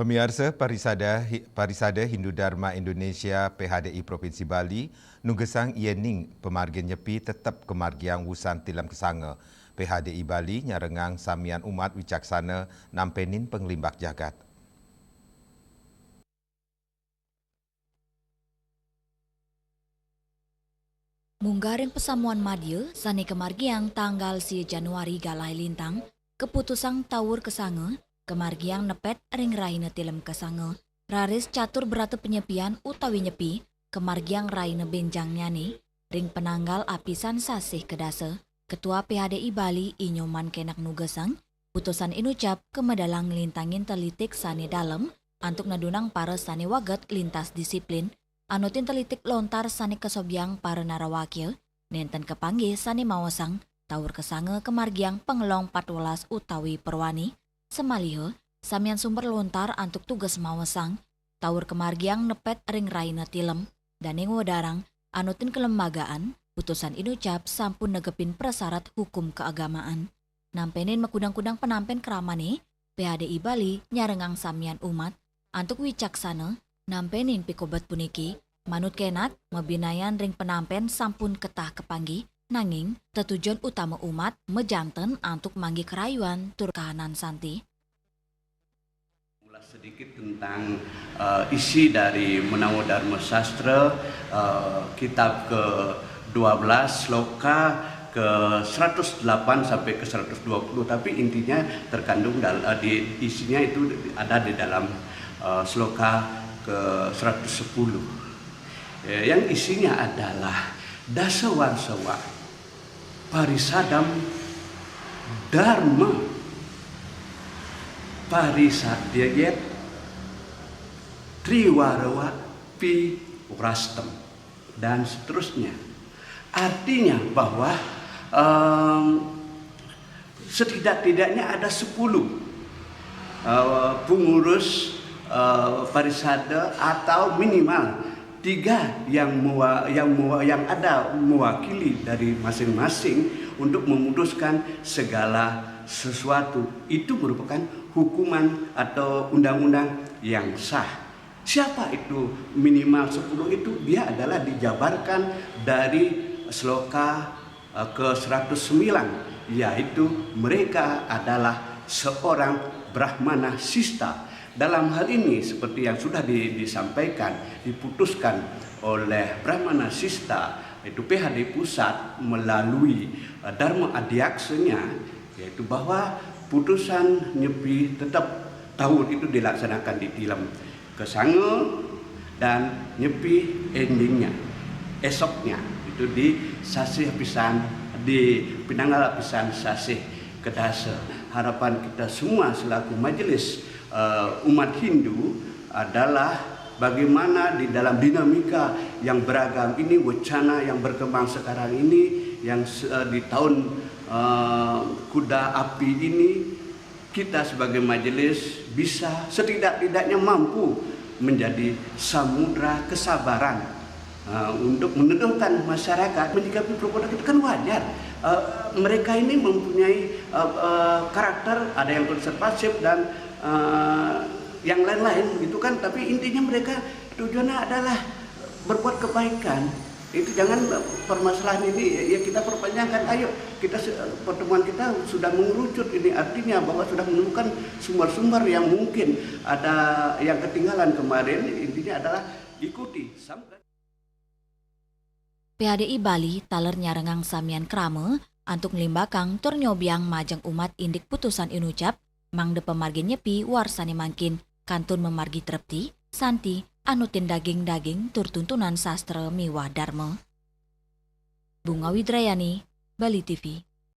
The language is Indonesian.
Pemirsa Parisada Hindu Dharma Indonesia PHDI Provinsi Bali nugesang iening pemargin nyepi tetap kemargiang wusan tilam kesanga. PHDI Bali nyarengang samian umat wicaksana nampenin penglimbak jagat. Munggaring pesamuan Madya sane kemargiang tanggal 10 Januari galai lintang keputusan tawur kesanga kemargiang nepet ring raina tilem kesanga raris catur beratu penyepian utawi nyepi kemargiang raina benjang nyani ring penanggal apisan sasih kedasa Ketua PHDI Bali Inyoman Kenak Nugesang putusan inucap kemedalang lintangin telitik sane dalam antuk nadunang para sane waget lintas disiplin anutin telitik lontar sane kesobyang para narawakil, nenten kepanggih sane mawasang, tawur kesanga kemargiang pengelong 14 utawi perwani, semaliho, samian sumber lontar antuk tugas mawasang, tawur kemargiang nepet ring raina tilem, dan ing wadarang, anutin kelembagaan, putusan inucap sampun negepin prasyarat hukum keagamaan. Nampenin makudang-kudang penampen keramane, PHDI Bali nyarengang samian umat, antuk wicaksana, nampenin pikobat puniki, manut kenak mebinayan ring penampen sampun ketah kepanggih, nanging tetujuan utama umat mejanten antuk manggi kerayuan tur kahanan santi. Ulas sedikit tentang isi dari Menawa Dharma Sastra kitab ke-12 sloka ke 108 sampai ke 120, tapi intinya terkandung di isinya itu ada di dalam sloka ke-110 yang isinya adalah dasa warsawa parisadam dharma parisadyayet triwarawa pi rastem dan seterusnya. Artinya bahwa setidak-tidaknya ada 10 pengurus parisada atau minimal 3 yang ada mewakili dari masing-masing untuk memutuskan segala sesuatu. Itu merupakan hukuman atau undang-undang yang sah. Siapa itu minimal 10 itu? Dia adalah dijabarkan dari sloka ke-109, yaitu mereka adalah seorang Brahmana Sista. Dalam hal ini seperti yang sudah disampaikan, diputuskan oleh Brahmana Sista, itu PHDI Pusat melalui Dharma Adiaksanya, yaitu bahwa putusan nyepi tetap tahun itu dilaksanakan di tilam kesanga dan nyepi endingnya esoknya itu di sasih pisan di penanggal pisan sasih kedasa. Harapan kita semua selaku majelis umat Hindu adalah bagaimana di dalam dinamika yang beragam ini, wacana yang berkembang sekarang ini, yang di tahun kuda api ini, kita sebagai majelis bisa setidak-tidaknya mampu menjadi samudra kesabaran untuk meneduhkan masyarakat menyikapi perbuatan itu. Kan wajar, mereka ini mempunyai karakter, ada yang konservatif dan yang lain-lain gitu kan, tapi intinya mereka tujuannya adalah berbuat kebaikan. Itu jangan permasalahan ini ya kita perpanjangkan. Ayo kita pertemuan kita sudah mengerucut, ini artinya bahwa sudah menemukan sumber-sumber yang mungkin ada yang ketinggalan kemarin. Intinya adalah ikuti. PHDI Bali taler nyarengang samian krame antuk ngelimbakang tur nyobiang majang umat indik putusan inucap mangde pemargin nyepi warsane mangkin kantun memargi trepti santi anutin daging-daging tur tuntunan sastra miwah dharma. Bunga Widrayani, Bali TV.